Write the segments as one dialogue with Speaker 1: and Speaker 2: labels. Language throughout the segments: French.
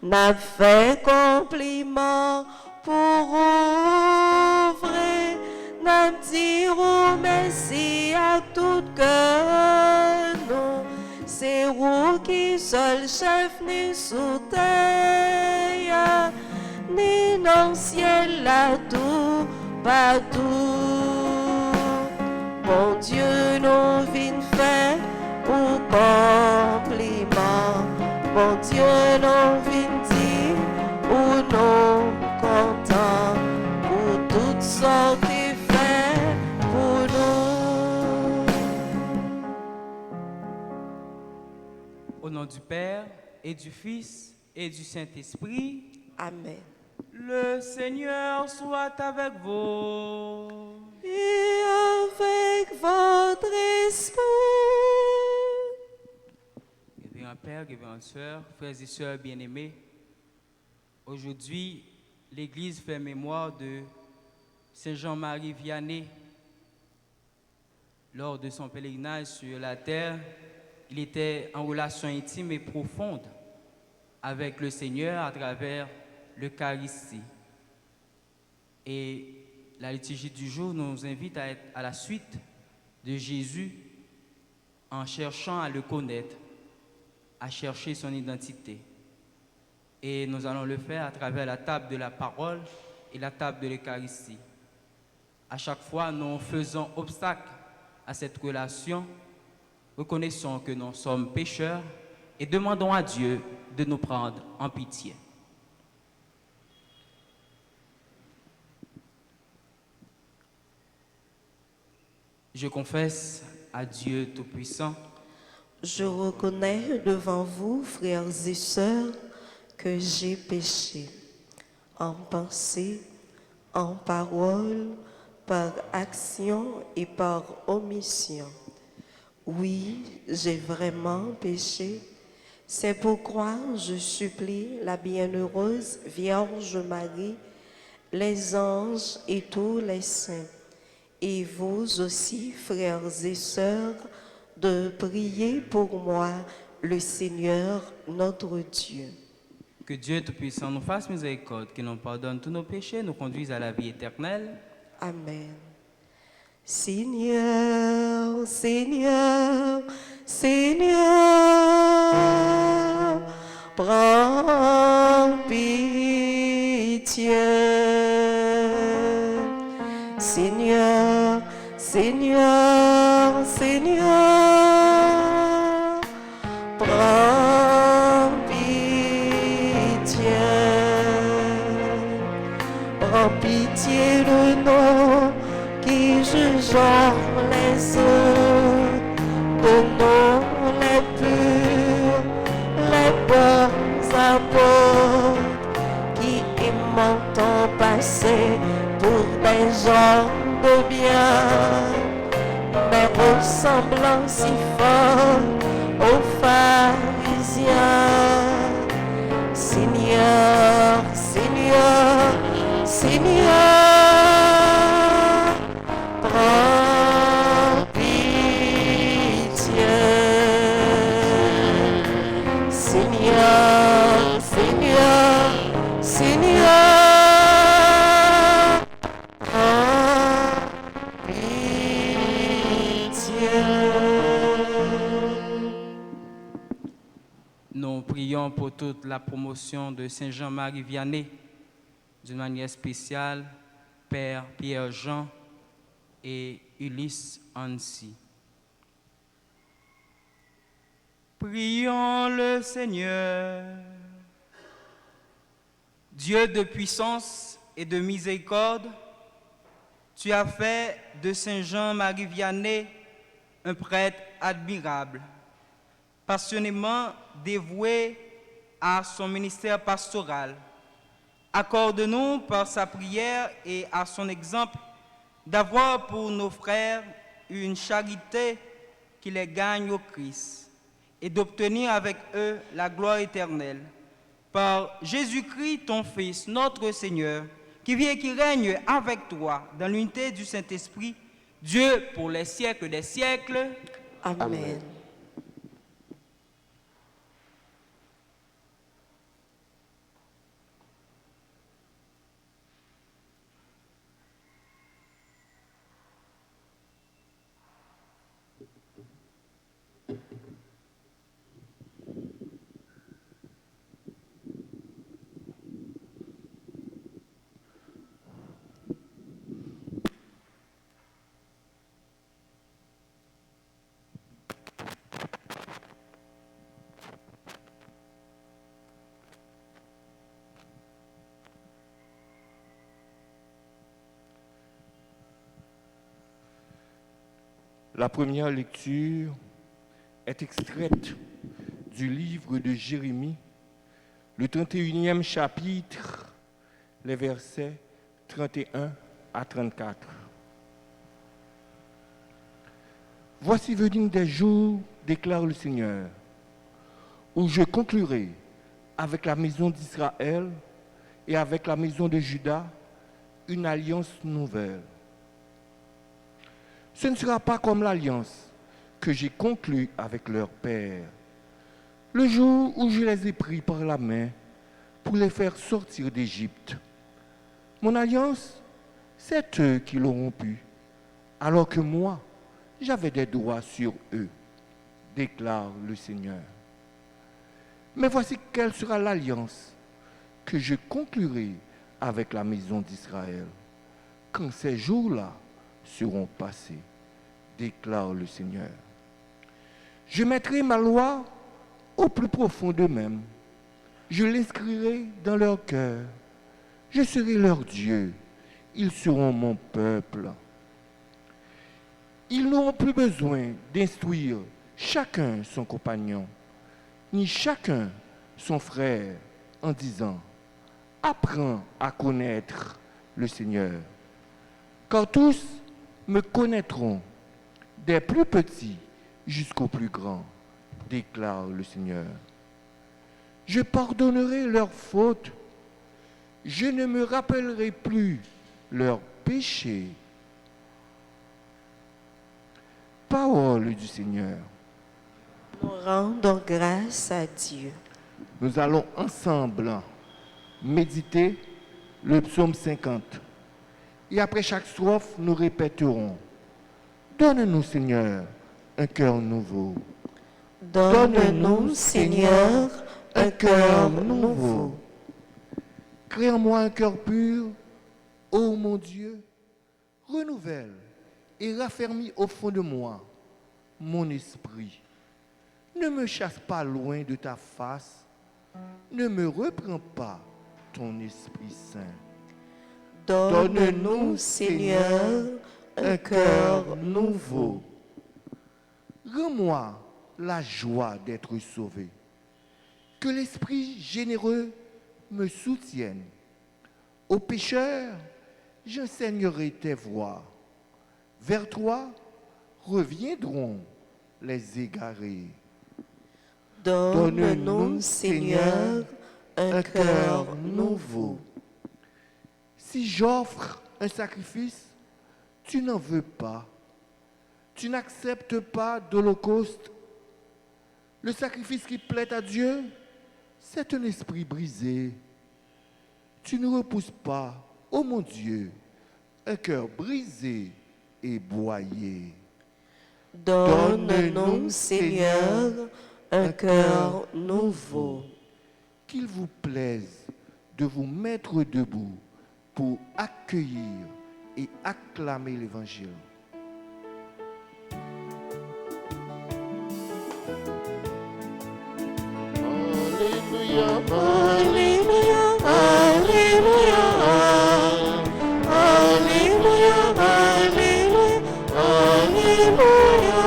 Speaker 1: n'a fait compliment pour ouvrir, n'a dit merci à tout cœur, nous. C'est vous qui seul chef ni sous terre, ni dans le ciel là tout, partout. Bon Dieu, nous vînes faire pour compliment. Bon Dieu, nous vînes dire où nous contents pour toutes sortes de faits pour nous.
Speaker 2: Au nom du Père et du Fils et du Saint-Esprit.
Speaker 1: Amen.
Speaker 2: Le Seigneur soit avec vous.
Speaker 1: Et avec votre esprit.
Speaker 2: Révérend Père, révérende Sœur, frères et sœurs bien-aimés, aujourd'hui, l'Église fait mémoire de Saint Jean-Marie Vianney. Lors de son pèlerinage sur la terre, il était en relation intime et profonde avec le Seigneur à travers l'Eucharistie. Et la liturgie du jour nous invite à être à la suite de Jésus en cherchant à le connaître, à chercher son identité. Et nous allons le faire à travers la table de la parole et la table de l'Eucharistie. À chaque fois, nous faisons obstacle à cette relation, reconnaissons que nous sommes pécheurs et demandons à Dieu de nous prendre en pitié. Je confesse à Dieu Tout-Puissant.
Speaker 1: Je reconnais devant vous, frères et sœurs, que j'ai péché en pensée, en parole, par action et par omission. Oui, j'ai vraiment péché. C'est pourquoi je supplie la bienheureuse Vierge Marie, les anges et tous les saints, et vous aussi, frères et sœurs, de prier pour moi, le Seigneur, notre Dieu.
Speaker 2: Que Dieu Tout-Puissant nous fasse miséricorde, qu'il nous pardonne tous nos péchés, nous conduise à la vie éternelle.
Speaker 1: Amen. Seigneur, Seigneur, Seigneur, prends pitié. Seigneur, Seigneur, Seigneur, prends pitié. Prends pitié de nous qui jugeons les autres, de nous les purs, les bons apôtres, qui aimons ton passé pour des gens de bien, mais ressemblant si fort aux pharisiens. Seigneur, Seigneur, Seigneur, prends pitié. Seigneur, Seigneur, Seigneur, prends pitié.
Speaker 2: Nous prions pour toute la promotion de Saint Jean-Marie Vianney, d'une manière spéciale, Père Pierre-Jean et Ulysse Annecy. Prions le Seigneur. Dieu de puissance et de miséricorde, tu as fait de Saint Jean-Marie Vianney un prêtre admirable, passionnément dévoué à son ministère pastoral. Accorde-nous par sa prière et à son exemple d'avoir pour nos frères une charité qui les gagne au Christ et d'obtenir avec eux la gloire éternelle. Par Jésus-Christ, ton Fils, notre Seigneur, qui vit et qui règne avec toi dans l'unité du Saint-Esprit, Dieu pour les siècles des siècles.
Speaker 1: Amen.
Speaker 3: La première lecture est extraite du livre de Jérémie, le 31e chapitre, les versets 31 à 34. Voici venir des jours, déclare le Seigneur, où je conclurai avec la maison d'Israël et avec la maison de Juda une alliance nouvelle. Ce ne sera pas comme l'alliance que j'ai conclue avec leur père, le jour où je les ai pris par la main pour les faire sortir d'Égypte. Mon alliance, c'est eux qui l'ont rompue, alors que moi, j'avais des droits sur eux, déclare le Seigneur. Mais voici quelle sera l'alliance que je conclurai avec la maison d'Israël quand ces jours-là seront passés, déclare le Seigneur. Je mettrai ma loi au plus profond d'eux-mêmes. Je l'inscrirai dans leur cœur. Je serai leur Dieu. Ils seront mon peuple. Ils n'auront plus besoin d'instruire chacun son compagnon, ni chacun son frère, en disant « Apprends à connaître le Seigneur ». Car tous me connaîtront, des plus petits jusqu'aux plus grands, déclare le Seigneur. Je pardonnerai leurs fautes, je ne me rappellerai plus leurs péchés. Parole du Seigneur.
Speaker 1: Nous rendons grâce à Dieu.
Speaker 3: Nous allons ensemble méditer le psaume 50. Et après chaque strophe, nous répéterons « Donne-nous, Seigneur, un cœur nouveau.
Speaker 1: Donne-nous, Seigneur, un cœur nouveau.
Speaker 3: Crée en moi un cœur pur, ô mon Dieu. Renouvelle et raffermis au fond de moi mon esprit. Ne me chasse pas loin de ta face. Ne me reprends pas ton Esprit Saint.
Speaker 1: Donne-nous, Seigneur, un cœur nouveau.
Speaker 3: Rends-moi la joie d'être sauvé. Que l'Esprit généreux me soutienne. Aux pécheurs, j'enseignerai tes voies. Vers toi reviendront les égarés.
Speaker 1: Donne-nous, Seigneur, un cœur nouveau.
Speaker 3: Si j'offre un sacrifice, tu n'en veux pas. Tu n'acceptes pas d'holocauste. Le sacrifice qui plaît à Dieu, c'est un esprit brisé. Tu ne repousses pas, ô mon Dieu, un cœur brisé et broyé.
Speaker 1: Donne-nous, Seigneur, un cœur nouveau.
Speaker 3: Qu'il vous plaise de vous mettre debout pour accueillir et acclamer l'Évangile.
Speaker 4: Alléluia, Alléluia, Alléluia, Alléluia, Alléluia, Alléluia.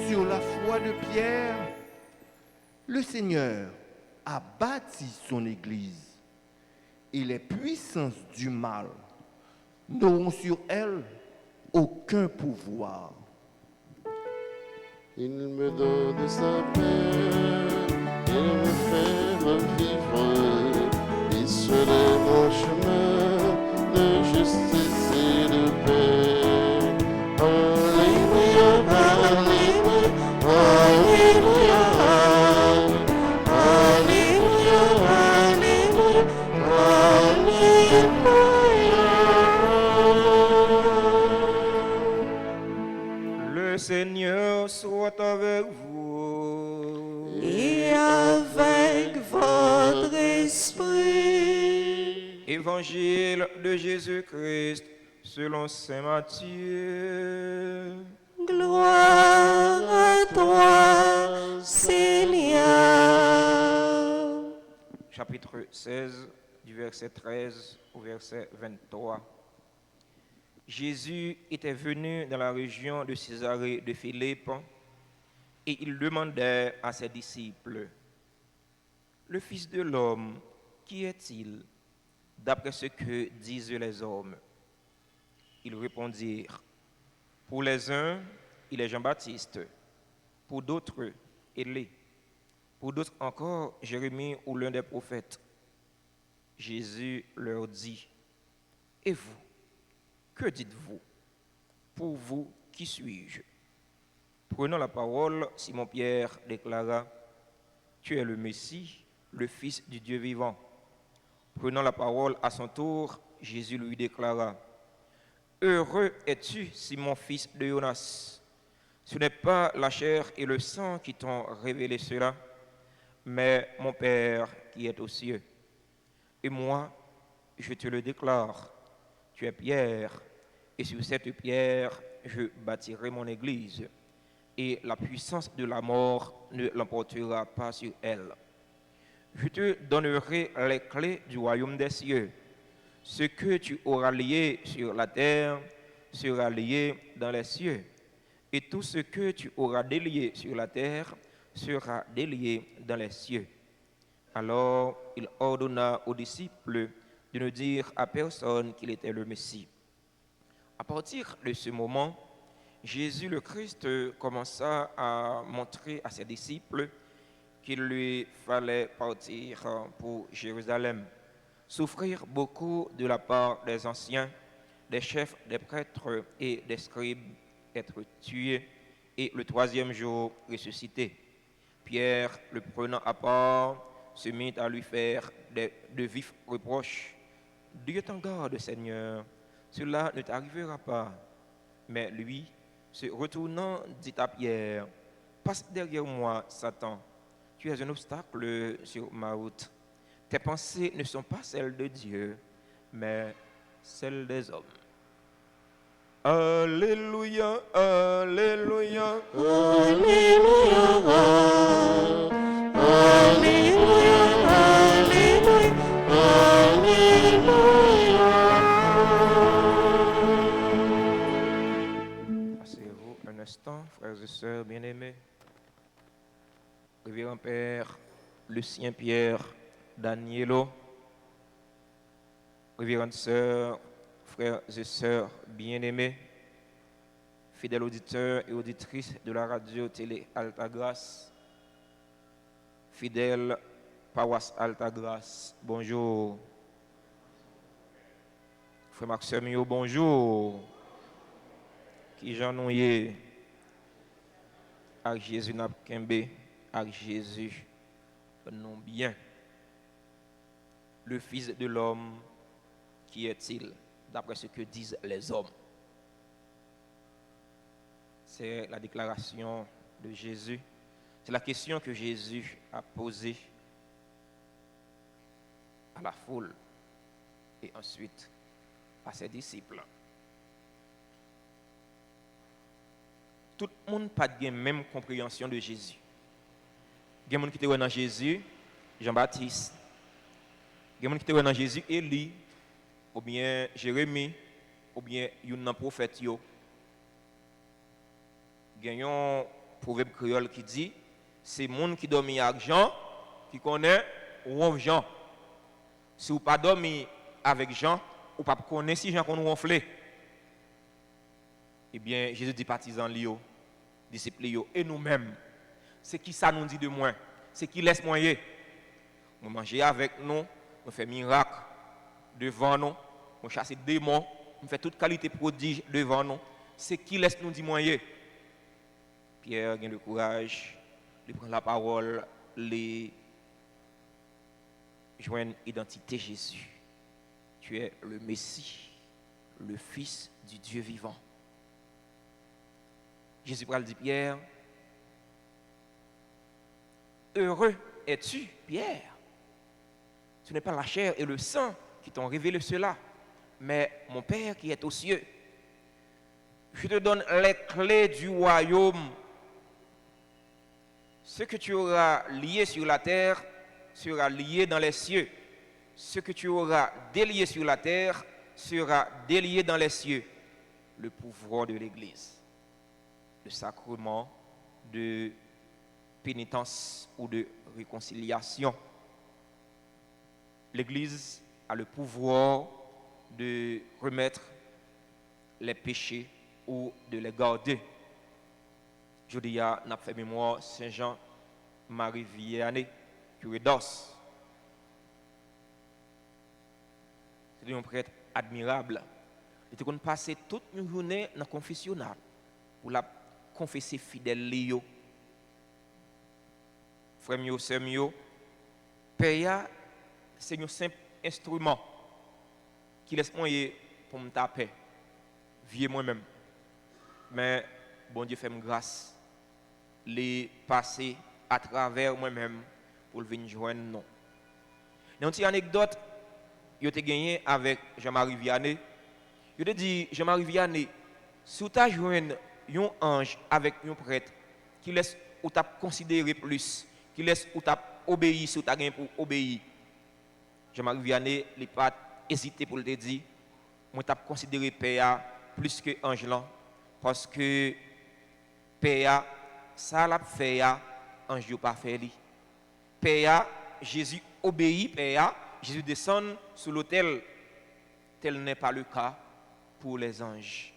Speaker 3: Sur la foi de Pierre, le Seigneur a bâti son Église et les puissances du mal n'auront sur elle aucun pouvoir.
Speaker 4: Il me donne sa paix, il me fait revivre, il se lève mon chemin de justice et de paix. Alléluia, Alléluia, Alléluia, Alléluia, Alléluia, Alléluia.
Speaker 2: Le Seigneur soit avec vous.
Speaker 1: Et avec votre esprit.
Speaker 2: Évangile de Jésus-Christ selon saint Matthieu.
Speaker 1: Gloire à toi, Seigneur.
Speaker 2: Chapitre 16, du verset 13 au verset 23.
Speaker 5: Jésus était venu dans la région de Césarée de Philippe et il demandait à ses disciples, « Le Fils de l'homme, qui est-il, d'après ce que disent les hommes ?» Ils répondirent, « Pour les uns, il est Jean-Baptiste, pour d'autres, Élie, pour d'autres encore, Jérémie ou l'un des prophètes. » Jésus leur dit, « Et vous, que dites-vous? Pour vous, qui suis-je » Prenant la parole, Simon-Pierre déclara, « Tu es le Messie, le Fils du Dieu vivant. » Prenant la parole à son tour, Jésus lui déclara, « Heureux es-tu, Simon, fils de Jonas. Ce n'est pas la chair et le sang qui t'ont révélé cela, mais mon Père qui est aux cieux. Et moi, je te le déclare, tu es Pierre, et sur cette pierre, je bâtirai mon église, et la puissance de la mort ne l'emportera pas sur elle. Je te donnerai les clés du royaume des cieux. Ce que tu auras lié sur la terre sera lié dans les cieux, et tout ce que tu auras délié sur la terre sera délié dans les cieux. » Alors il ordonna aux disciples de ne dire à personne qu'il était le Messie. À partir de ce moment, Jésus le Christ commença à montrer à ses disciples qu'il lui fallait partir pour Jérusalem, souffrir beaucoup de la part des anciens, des chefs, des prêtres et des scribes, être tué et le troisième jour ressuscité. Pierre, le prenant à part, se mit à lui faire de vifs reproches. « Dieu t'en garde, Seigneur, cela ne t'arrivera pas. » Mais lui, se retournant, dit à Pierre, « Passe derrière moi, Satan, tu es un obstacle sur ma route. Tes pensées ne sont pas celles de Dieu, mais celles des hommes. » Alléluia, Alléluia,
Speaker 4: Alléluia, Alléluia, Alléluia.
Speaker 5: Asseyez-vous un instant, frères et sœurs bien-aimés. Révérend Père Lucien Pierre Danielo, révérende sœurs, frères et sœurs bien-aimés, fidèles auditeurs et auditrices de la radio-télé Altagrace, fidèles paroisse Altagrace, bonjour. Frère Maxime, bonjour. Qui j'en ai avec Jésus n'a qu'un avec Jésus, non bien. Le Fils de l'homme, qui est-il, d'après ce que disent les hommes? C'est la déclaration de Jésus. C'est la question que Jésus a posée à la foule et ensuite à ses disciples. Tout le monde n'a pas la même compréhension de Jésus. Il y a des gens qui étaient dans Jésus, Jean-Baptiste. Il y a des gens qui étaient dans Jésus, Élie, ou bien Jérémie, ou bien un prophète. Il y a un proverbe créole qui dit, c'est le monde qui dormit avec Jean, qui connaît ou Jean. Si vous pas dormi avec Jean, ou pas connaître si Jean qu'on ronflé. Eh bien, Jésus dit partisans Lio, disciples Lio, et nous-mêmes, c'est qui ça nous dit de moi? C'est qui laisse moyen? On mange avec nous, on fait miracle devant nous, on chasse des démons, on fait toute qualité prodige devant nous. C'est qui laisse nous dire moyen? Pierre a le courage, il prend la parole, il joint l'identité Jésus. Tu es le Messie, le Fils du Dieu vivant. Jésus dit Pierre, heureux es-tu, Pierre? Ce n'est pas la chair et le sang qui t'ont révélé cela, mais mon Père qui est aux cieux. Je te donne les clés du royaume. Ce que tu auras lié sur la terre sera lié dans les cieux. Ce que tu auras délié sur la terre sera délié dans les cieux. le pouvoir de l'Église, le sacrement de pénitence ou de réconciliation. L'Église a le pouvoir de remettre les péchés ou de les garder. Je dis à n'a fait mémoire Saint Jean Marie Vianney, curé d'Ors. C'est un prêtre admirable. Il était passé toute une journée dans le confessionnal pour la confesser fidèle Léo. Frère mio, sœur mio, Père, c'est un simple instrument qui laisse moi pour me taper, vieux moi-même. Mais bon Dieu fait me grâce, les passer à travers moi-même pour venir joindre nous. Une petite anecdote, je t'ai gagné avec Jean-Marie Vianney. Je te dis, Jean-Marie Vianney, si tu as joint un ange avec un prêtre qui laisse ou t'a considéré plus, qui laisse ou t'a obéi si tu as gagné pour obéir, Jean-Marie Vianney n'a pas hésité pour te dire, moi t'as considéré Père plus que ange là, parce que Père, ça l'a fait, ange n'a pas fait. Père, Jésus obéit, Père, Jésus descend sur l'autel. Tel n'est pas le cas pour les anges.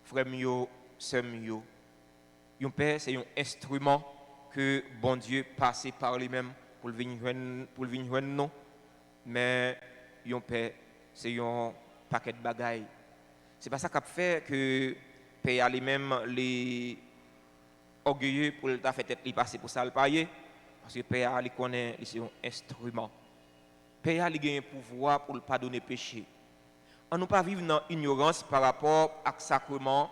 Speaker 5: Frère mio, sœur mio, un père c'est un instrument que bon Dieu passe par lui-même pour venir joindre nous. Mais un père c'est un paquet de bagailles. C'est pas ça qu'a fait que père lui-même les orgueilleux pour le fait être passer pour ça le payer parce que père il connaît c'est un instrument. Père il a un pouvoir pour ne pas donner péché. On ne pas vivre dans l'ignorance par rapport à sacrement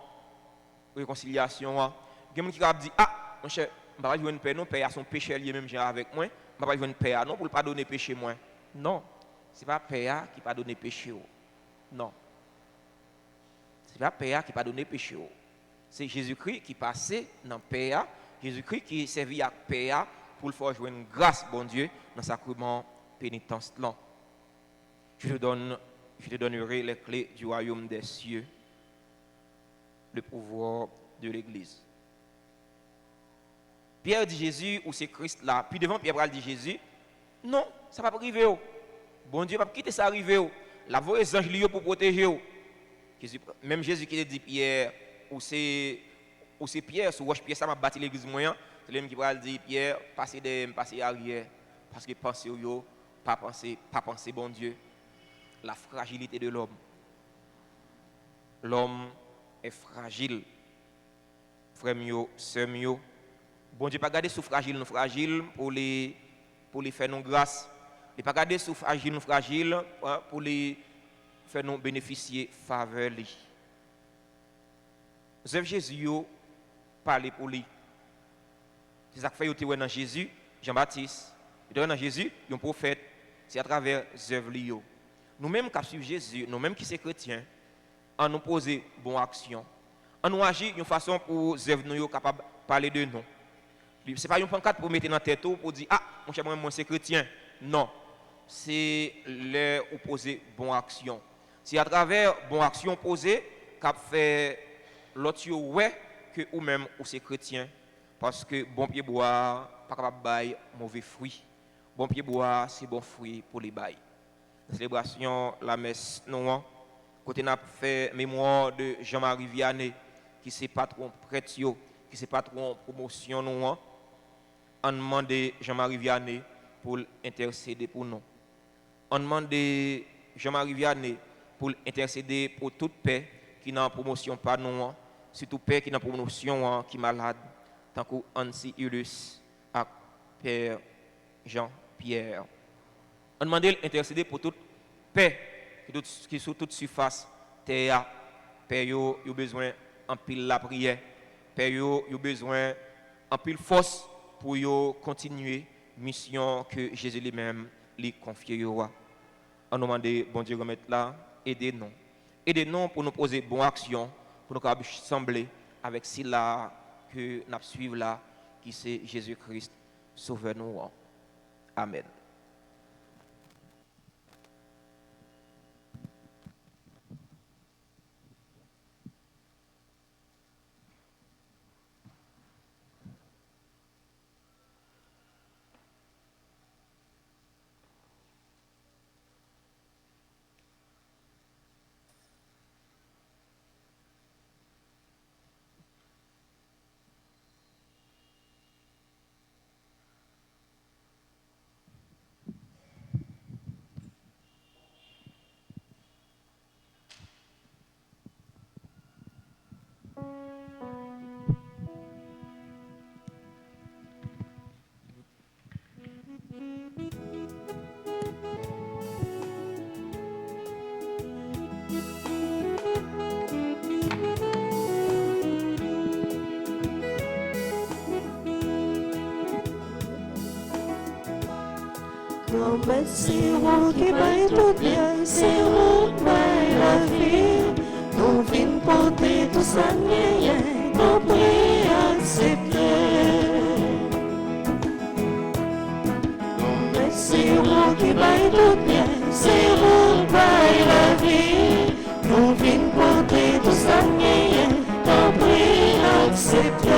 Speaker 5: réconciliation. Il y a des gens qui disent ah mon cher, je ne vais pas jouer une paix non, père a son péché lui-même avec moi, je ne vais pas jouer une paix non pour ne pas donner péché moi. Non, ce n'est pas père qui pas donner péché. Non. Ce n'est pas père qui pas donner péché. C'est Jésus-Christ qui passait dans père, Jésus-Christ qui servait à père pour le faire jouer une grâce bon Dieu dans le sacrement pénitence là. Je te donnerai les clés du royaume des cieux, le pouvoir de l'Église. Pierre dit Jésus, ou c'est Christ là. Puis devant Pierre, il dit Jésus, non, ça ne va pas arriver. Bon Dieu ne va pas quitter ça arriver. La voix des anges pour protéger. Même Jésus qui dit Pierre, ou c'est Pierre, sur roche Pierre, ça m'a bâti l'église moyen. C'est lui qui va dire Pierre, passez arrière. Parce que pensez pas penser bon Dieu. La fragilité de l'homme. L'homme est fragile. Frère mio, sœur mio. Bon Dieu pas garder sous fragile nous fragile pour les faire nous grâce. Il pas garder sous fragile nous fragile pour les faire nous bénéficier faveur lui. Jésus parler pour lui. C'est ça que fait yote dans Jésus, Jean-Baptiste. Dans Jésus, un prophète, c'est à travers œuvres li. Nous-mêmes qui suivons Jésus, nous-mêmes qui sommes chrétiens, on nous pose bonne action. On nous agit d'une façon pour œuvres nous capable de parler de nous. Ce n'est pas une pancarte pour mettre dans la tête pour dire ah, mon cher, moi c'est chrétien. Non. C'est leur opposer bonne action. C'est à travers bonne action posée qu'a fait l'autre ouais que ou même ou c'est chrétien parce que bon pied bois pas capable bailler mauvais fruit. Bon pied bois c'est bon fruit pour les bails. La célébration la messe non côté n'a fait mémoire de Jean-Marie Vianney qui c'est patron prêtre qui c'est patron promotion non on demande Jean-Marie Vianney pour intercéder pour nous. On demande Jean-Marie Vianney pour intercéder pour toute paix qui n'a promotion pas nous, surtout paix qui n'a promotion qui malade, tant que Ansi Ulus et Père Jean-Pierre. On demande d'intercéder pour toute paix qui sur toute surface terre. Père yo besoin en pile la prière. Père yo besoin en pile force pour yo continuer mission que Jésus lui-même lui confié yo. On demande bon Dieu remettre là, aidez-nous. Aidez-nous pour nous poser bonne action, pour nous sembler avec cela que nous suivons là, qui c'est Jésus-Christ, sauveur-nous. Amen.
Speaker 1: Grand-mère, c'est vous qui baille tout bien, c'est vous qui baille la vie. Nous venons porter tout ça, nous prions accepter. Grand-mère, c'est vous qui baille tout bien, c'est vous qui baille la vie. Nous venons porter tout ça, nous prions accepter.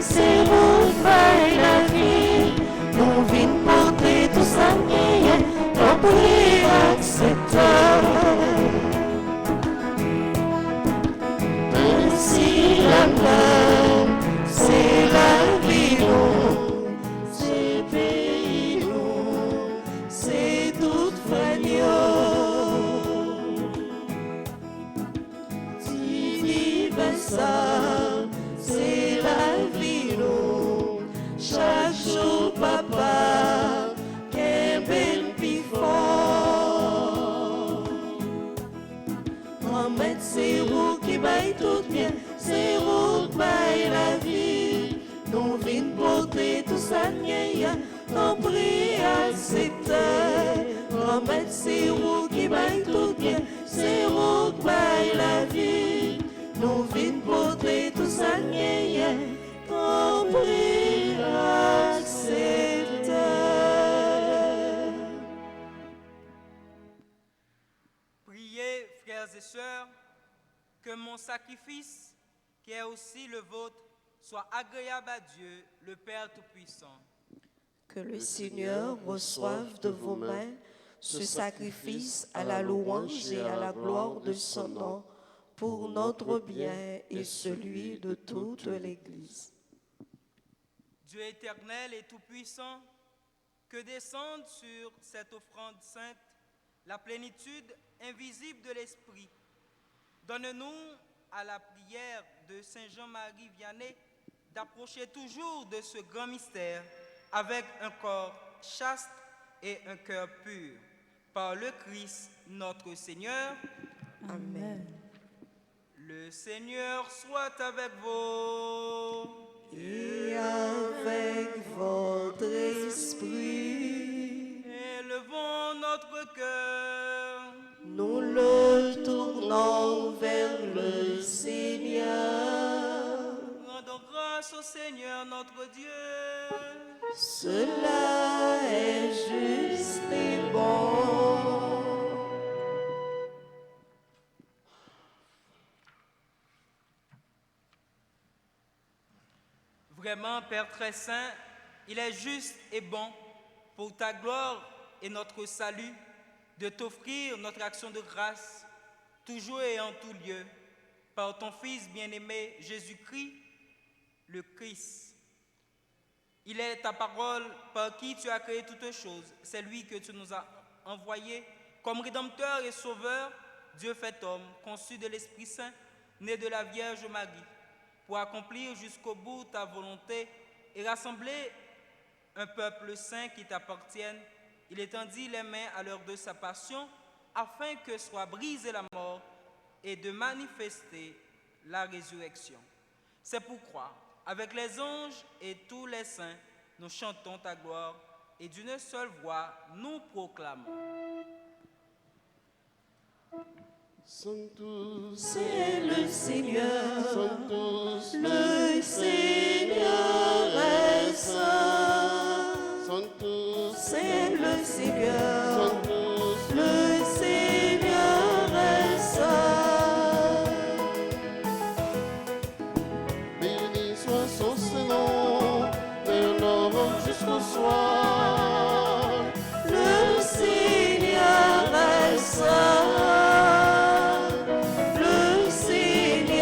Speaker 1: C'est vous qui baille la vie. Nous venons porter tout ça, nous prions accepter. Ainsi la mort, c'est la vie, c'est le pays, c'est toute famille. Universal, c'est la vie, chaque jour, papa, qu'un bel pifon. Grand-mère, c'est vous qui baille tout bien, c'est vous qui baille la vie. Nous venons porter tout ça, nous prions accepter. Grand-mère, c'est vous qui baille tout bien, c'est vous qui baille la vie. Nous venons porter tout ça, nous prions accepter.
Speaker 2: Priez, frères et sœurs, que mon sacrifice, qui est aussi le vôtre, soit agréable à Dieu, le Père Tout-Puissant.
Speaker 1: Que le Seigneur reçoive de vos mains ce sacrifice à la louange et à la gloire de son nom, pour notre bien et celui de toute l'Église.
Speaker 2: Dieu éternel et tout-puissant, que descende sur cette offrande sainte la plénitude invisible de l'Esprit. Donne-nous, à la prière de Saint Jean-Marie Vianney, d'approcher toujours de ce grand mystère avec un corps chaste et un cœur pur. Par le Christ notre Seigneur.
Speaker 1: Amen.
Speaker 2: Le Seigneur soit avec vous.
Speaker 1: Et avec votre esprit,
Speaker 2: Élevons notre cœur.
Speaker 1: nous le tournons vers le Seigneur.
Speaker 2: Rendons grâce au Seigneur notre Dieu.
Speaker 1: Cela est juste et bon.
Speaker 2: Vraiment, Père très saint, il est juste et bon pour ta gloire et notre salut de t'offrir notre action de grâce, toujours et en tout lieu, par ton Fils bien-aimé Jésus-Christ, le Christ. Il est ta parole par qui tu as créé toutes choses. C'est lui que tu nous as envoyé comme Rédempteur et Sauveur, Dieu fait homme, conçu de l'Esprit Saint, né de la Vierge Marie, pour accomplir jusqu'au bout ta volonté et rassembler un peuple saint qui t'appartienne. Il étendit les mains à l'heure de sa passion, afin que soit brisée la mort et de manifester la résurrection. C'est pourquoi, avec les anges et tous les saints, nous chantons ta gloire et d'une seule voix, nous proclamons.
Speaker 4: Sanctus,
Speaker 1: C'est le Seigneur,
Speaker 4: Sanctus,
Speaker 1: le Seigneur est saint.
Speaker 4: Sanctus,
Speaker 1: C'est le Seigneur,
Speaker 4: Sanctus,
Speaker 1: le Seigneur est saint.
Speaker 4: béni soit son Saint-Nom, de l'aurore jusqu'au soir.
Speaker 1: Le Seigneur est saint. Le Seigneur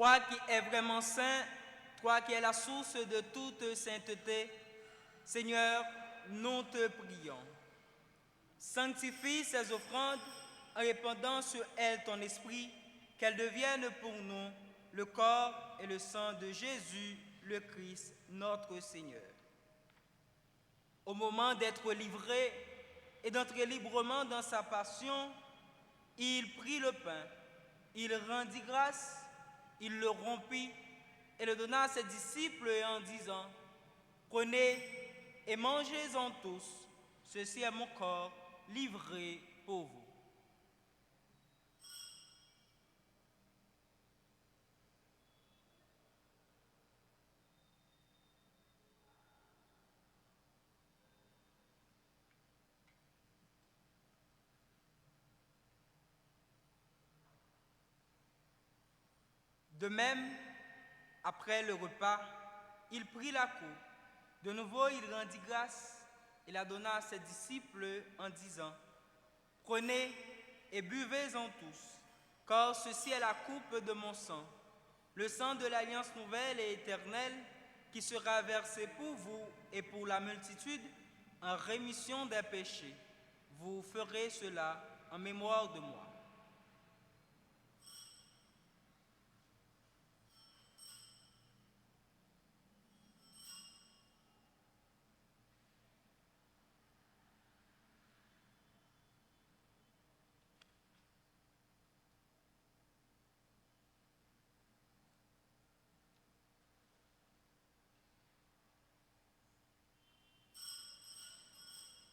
Speaker 2: toi qui es vraiment saint, toi qui es la source de toute sainteté, Seigneur, nous te prions. Sanctifie ces offrandes en répandant sur elles ton esprit, qu'elles deviennent pour nous le corps et le sang de Jésus, le Christ, notre Seigneur. Au moment d'être livré et d'entrer librement dans sa passion, il prit le pain, il rendit grâce, il le rompit et le donna à ses disciples en disant, « Prenez et mangez-en tous, ceci est mon corps livré pour vous. » De même, après le repas, il prit la coupe. De nouveau, il rendit grâce et la donna à ses disciples en disant, « Prenez et buvez-en tous, car ceci est la coupe de mon sang, le sang de l'alliance nouvelle et éternelle qui sera versé pour vous et pour la multitude en rémission des péchés. Vous ferez cela en mémoire de moi. »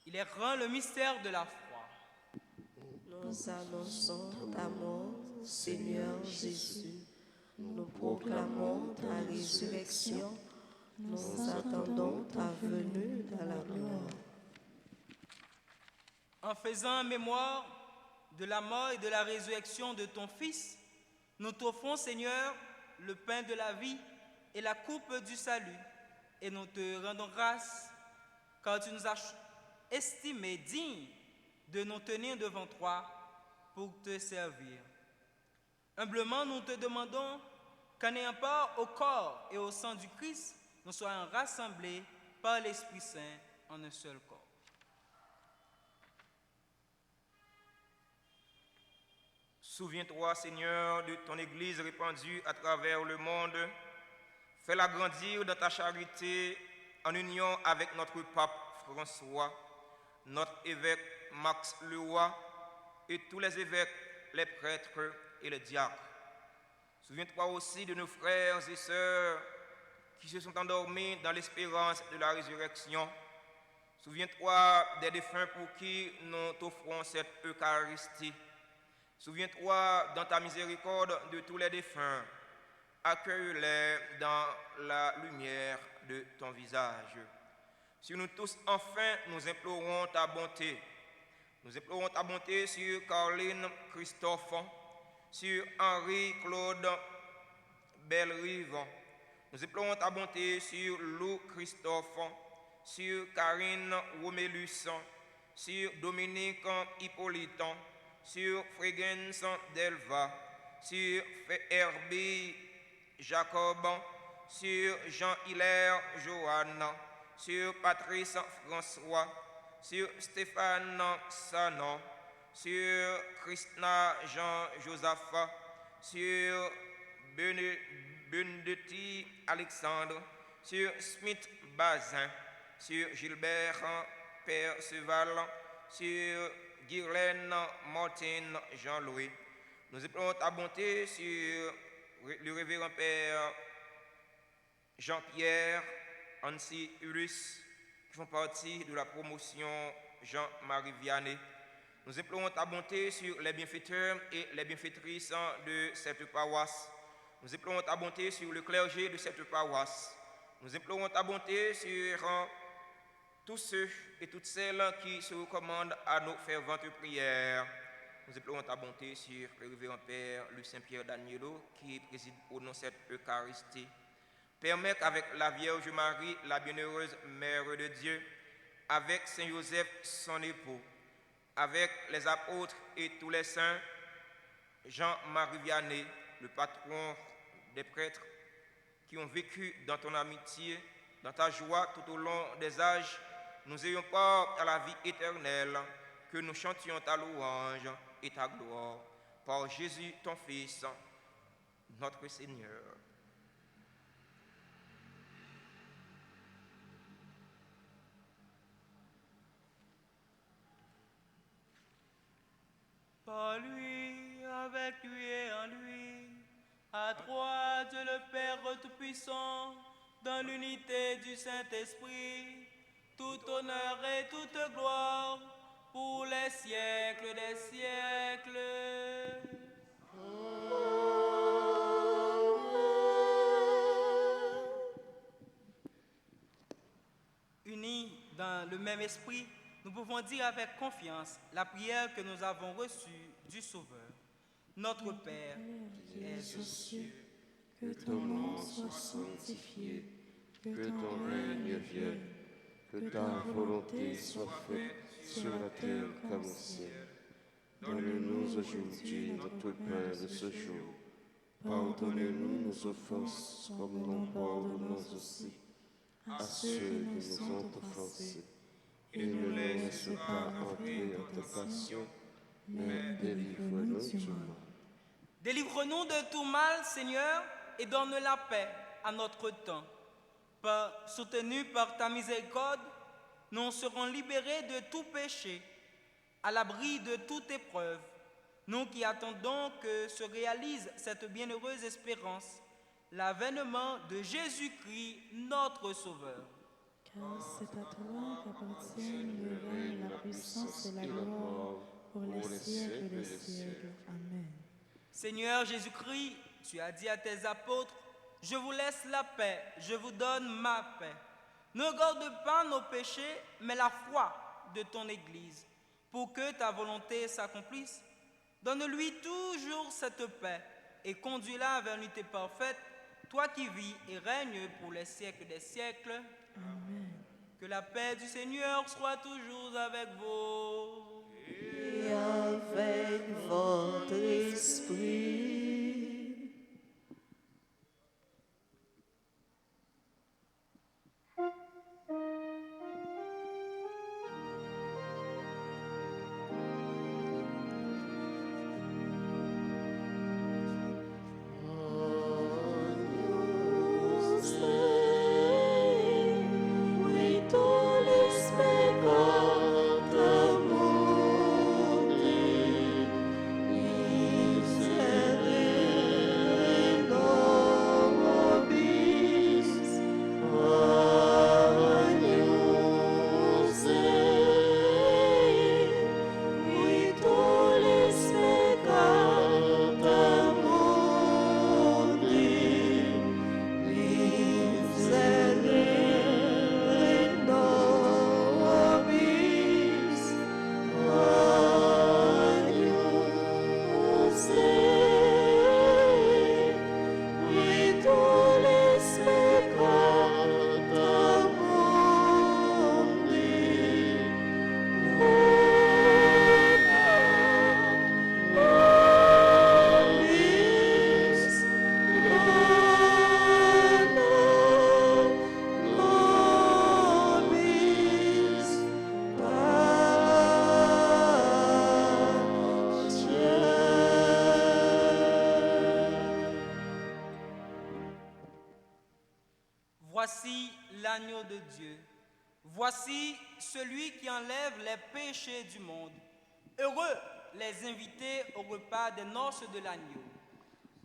Speaker 2: Il est grand le mystère de la foi.
Speaker 1: Nous annonçons ta mort, Seigneur Jésus. Nous proclamons ta résurrection. Nous attendons ta venue dans la gloire.
Speaker 2: En faisant mémoire de la mort et de la résurrection de ton Fils, nous t'offrons, Seigneur, le pain de la vie et la coupe du salut. Et nous te rendons grâce, car tu nous as estimés dignes de nous tenir devant toi pour te servir. Humblement, nous te demandons qu'en ayant part au corps et au sang du Christ, nous soyons rassemblés par l'Esprit Saint en un seul corps.
Speaker 5: Souviens-toi, Seigneur, de ton Église répandue à travers le monde. Fais-la grandir dans ta charité en union avec notre pape François, notre évêque Max Leroy et tous les évêques, les prêtres et les diacres. Souviens-toi aussi de nos frères et sœurs qui se sont endormis dans l'espérance de la résurrection. Souviens-toi des défunts pour qui nous t'offrons cette Eucharistie. Souviens-toi dans ta miséricorde de tous les défunts. Accueille-les dans la lumière de ton visage. Sur nous tous, enfin, nous implorons ta bonté. Nous implorons ta bonté sur Caroline Christophe, sur Henri-Claude Bellerive. Nous implorons ta bonté sur Lou Christophe, sur Karine Romélus, sur Dominique Hippolyte, sur Frégens Delva, sur Herbie Jacob, sur Jean-Hilaire Joanne, sur Patrice François, sur Stéphane Sanon, sur Krishna Jean-Joseph, sur Benedetti Alexandre, sur Smith Bazin, sur Gilbert Perceval, sur Guylaine Martine Jean-Louis. Nous implorons ta bonté sur le révérend Père Jean-Pierre, Ansi Urus, qui font partie de la promotion Jean-Marie Vianney. Nous implorons ta bonté sur les bienfaiteurs et les bienfaitrices de cette paroisse. Nous implorons ta bonté sur le clergé de cette paroisse. Nous implorons ta bonté sur tous ceux et toutes celles qui se recommandent à nos ferventes prières. Nous implorons ta bonté sur le révérend Père Luc Saint-Pierre Danielo qui préside au nom de cette Eucharistie. Permets qu'avec la Vierge Marie, la bienheureuse Mère de Dieu, avec Saint Joseph, son époux, avec les apôtres et tous les saints, Jean-Marie Vianney, le patron des prêtres qui ont vécu dans ton amitié, dans ta joie tout au long des âges, nous ayons part à la vie éternelle, que nous chantions ta louange et ta gloire. Par Jésus, ton Fils, notre Seigneur.
Speaker 2: Par lui, avec lui et en lui, à toi, Dieu le Père Tout-Puissant, dans l'unité du Saint-Esprit, tout honneur et toute gloire pour les siècles des siècles. Unis dans le même esprit, nous pouvons dire avec confiance la prière que nous avons reçue du Sauveur. Notre Père, qui es aux cieux,
Speaker 6: que ton nom soit sanctifié, que ton règne vienne, que ta volonté soit faite sur la terre comme au ciel. Donne-nous aujourd'hui notre pain de ce jour. Pardonne-nous nos offenses comme nous pardonnons aussi à ceux qui nous ont offensés. Et ne nous laisse pas entrer en tentation, mais délivre-nous du mal.
Speaker 2: Délivre-nous de tout mal, Seigneur, et donne la paix à notre temps. Soutenus par ta miséricorde, nous serons libérés de tout péché, à l'abri de toute épreuve. Nous qui attendons que se réalise cette bienheureuse espérance, l'avènement de Jésus-Christ, notre Sauveur.
Speaker 6: Car c'est à toi qu'appartiennent le règne, la puissance et la gloire pour les siècles des siècles. Amen.
Speaker 2: Seigneur Jésus-Christ, tu as dit à tes apôtres, « Je vous laisse la paix, je vous donne ma paix. » Ne garde pas nos péchés, mais la foi de ton Église, pour que ta volonté s'accomplisse. Donne-lui toujours cette paix et conduis-la vers l'unité parfaite, toi qui vis et règnes pour les siècles des siècles.
Speaker 6: Amen.
Speaker 2: Que la paix du Seigneur soit toujours avec vous.
Speaker 1: Et avec votre esprit.
Speaker 2: Voici l'agneau de Dieu. Voici celui qui enlève les péchés du monde. Heureux les invités au repas des noces de l'agneau.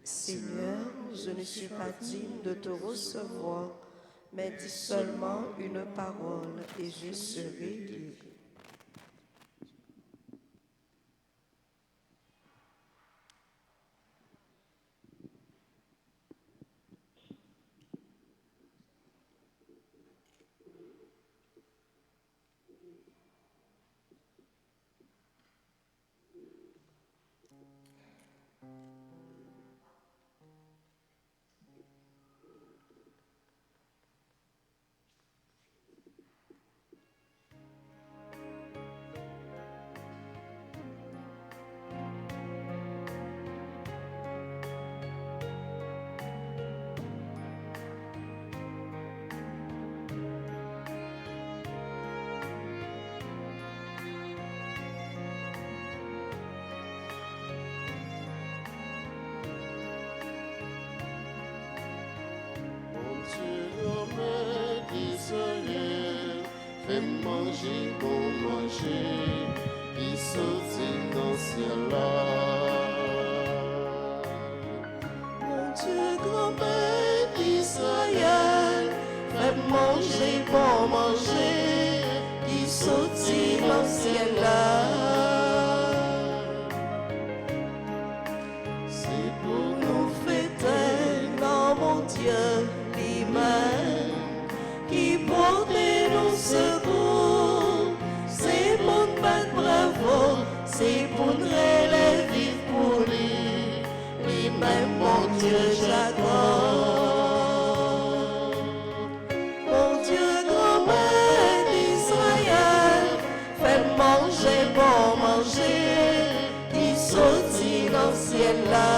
Speaker 1: Seigneur, je ne suis pas digne de te recevoir, mais dis seulement une parole et je serai guéri.
Speaker 4: fais manger, bon manger, qui sortit dans le ciel là.
Speaker 1: Mon Dieu, grand-mère d'Israël, fais manger, bon manger, qui sortit dans le ciel là.
Speaker 4: C'est pour
Speaker 1: Nous fêter dans mon Dieu lui-même, qui porte nos secours. C'est pour nous battre bravo, c'est pour nous les vivre pour lui. Lui-même, mon Dieu, j'accorde. Mon Dieu, grand-mère d'Israël, fais manger, bon manger, qui sortit dans le ciel là.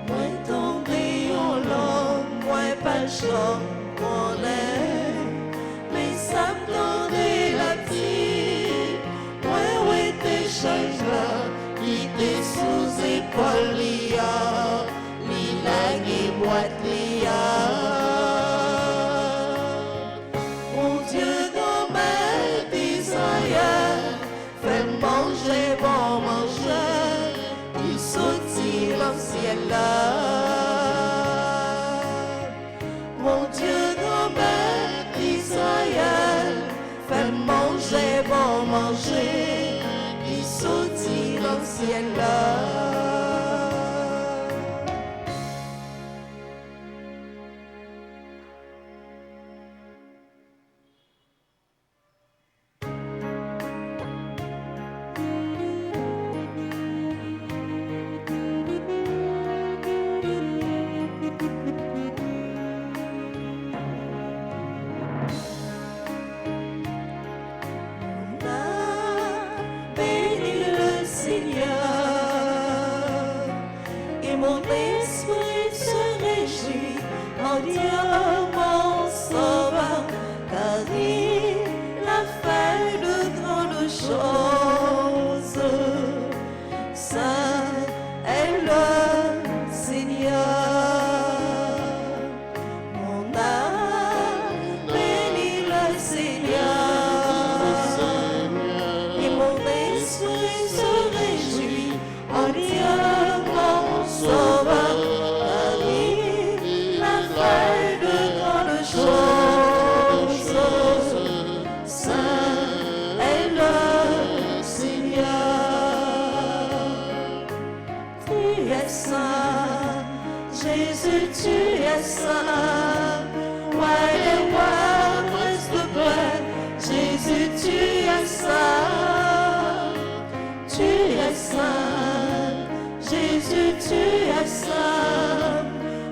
Speaker 1: Moi tombé en l'homme, moi pas le choc, mon air, mais ça me donnait la petite. Moi où était change là, qui était sous épaule lia, lilag et boîte lia. Mon Dieu, grand-mère d'Israël, fais manger, bon manger, il sortit dans le ciel là. Mon Dieu, grand-mère d'Israël, fais manger, bon manger, il sortit dans le ciel là. Bénis le Seigneur, et mon esprit se réjouit en Dieu mon sauveur, car il a fait de grandes choses. Saint est le Seigneur. Mon âme bénit le Seigneur, et mon esprit se réjouit en Dieu mon sauveur, car il a fait de grandes choses. Saint est le Seigneur. Tu es saint, Jésus, tu es saint. Roi des rois, prince de paix, Jésus, tu es saint. Tu es saint, Jésus, tu es saint.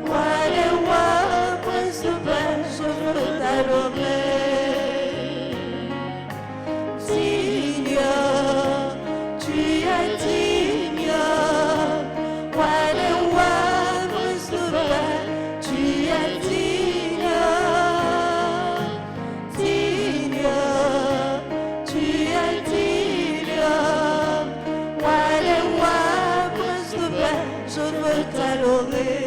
Speaker 1: Roi des rois, prince de paix, je veux t'adorer. Digne, tu es digne. Roi des rois, prince de paix, tu es digne. Digne, tu es digne. Roi des rois, prince de paix, je veux t'adorer.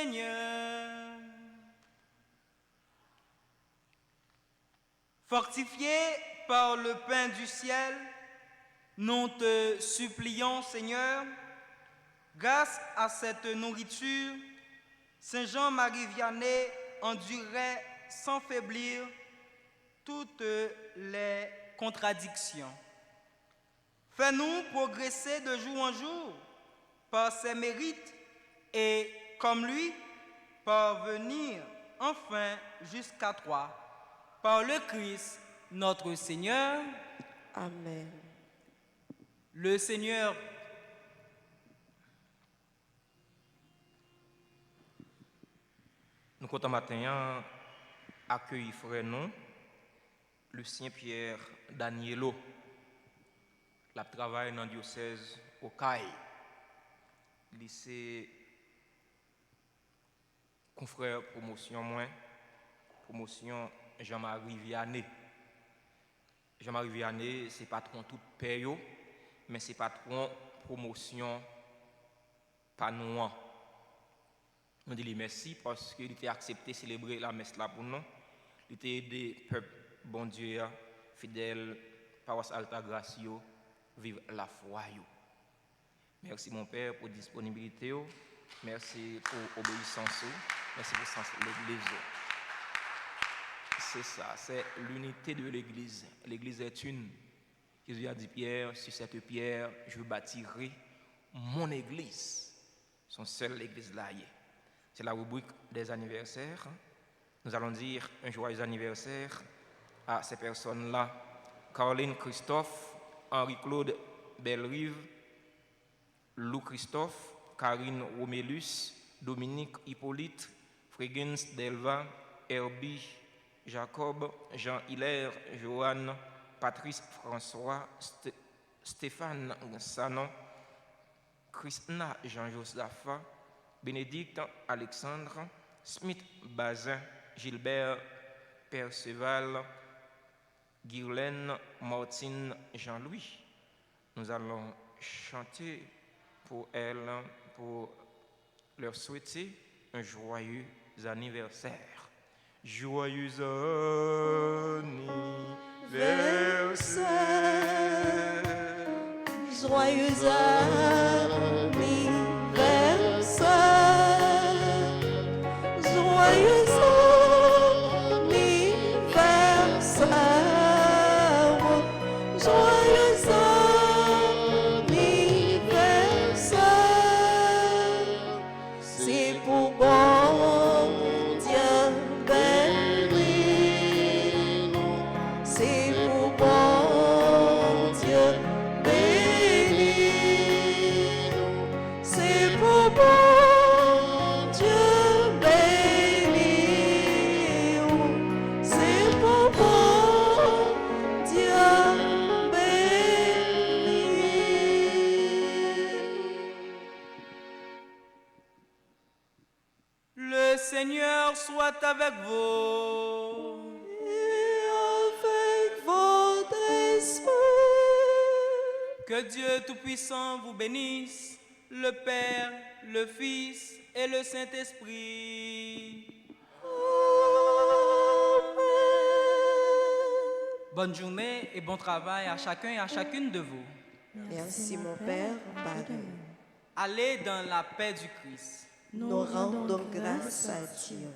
Speaker 2: Seigneur. Fortifié par le pain du ciel, nous te supplions, Seigneur, grâce à cette nourriture, Saint Jean-Marie Vianney endurait sans faiblir toutes les contradictions. Fais-nous progresser de jour en jour par ses mérites et, comme lui, parvenir enfin jusqu'à toi, par le Christ, notre Seigneur.
Speaker 1: Amen.
Speaker 2: Le Seigneur
Speaker 5: nous comptons matin accueillir frère nous, Lucien Pierre Danielo, la travaille dans le diocèse au CAI, lycée confrère promotion Jean-Marie Vianney. Jean-Marie Vianney, c'est patron tout payo, mais c'est patron promotion pas nous. Nous disons merci parce qu'il était accepté de célébrer la messe là pour nous. Il était aidé peuple bon Dieu, fidèle, paroisse Alta Gracio, vivre la foi. Merci mon Père pour disponibilité, merci pour obéissance, merci pour sens de l'Église. C'est ça, c'est l'unité de l'Église. L'Église est une. Jésus a dit Pierre, sur cette pierre, je bâtirai mon Église. Son seul Église là. C'est la rubrique des anniversaires. Nous allons dire un joyeux anniversaire à ces personnes-là. Caroline Christophe, Henri-Claude Bellerive, Lou Christophe, Karine Romélus, Dominique Hippolyte, Frégens Delva, Herbie Jacob, Jean-Hilaire, Joanne, Patrice François, Stéphane Sanon, Krishna Jean-Joseph, Bénédicte Alexandre, Smith Bazin, Gilbert Perceval, Guirlaine Martine Jean-Louis. Nous allons chanter pour elles, pour leur souhaiter un joyeux anniversaire. Joyeux anniversaire.
Speaker 1: Joyeux anniversaire. Joyeux anniversaire. Joyeux anniversaire. C'est pour bon Dieu béni. C'est pour bon Dieu béni. C'est pour bon Dieu béni. C'est pour bon Dieu béni.
Speaker 2: Le Seigneur soit avec vous.
Speaker 1: Et avec votre esprit.
Speaker 2: Que Dieu Tout-Puissant vous bénisse, le Père, le Fils et le Saint-Esprit. Bonne journée et bon travail à chacun et à chacune de vous.
Speaker 1: Merci mon Père, pardonne.
Speaker 2: Allez dans la paix du Christ.
Speaker 1: Nous rendons grâce à Dieu.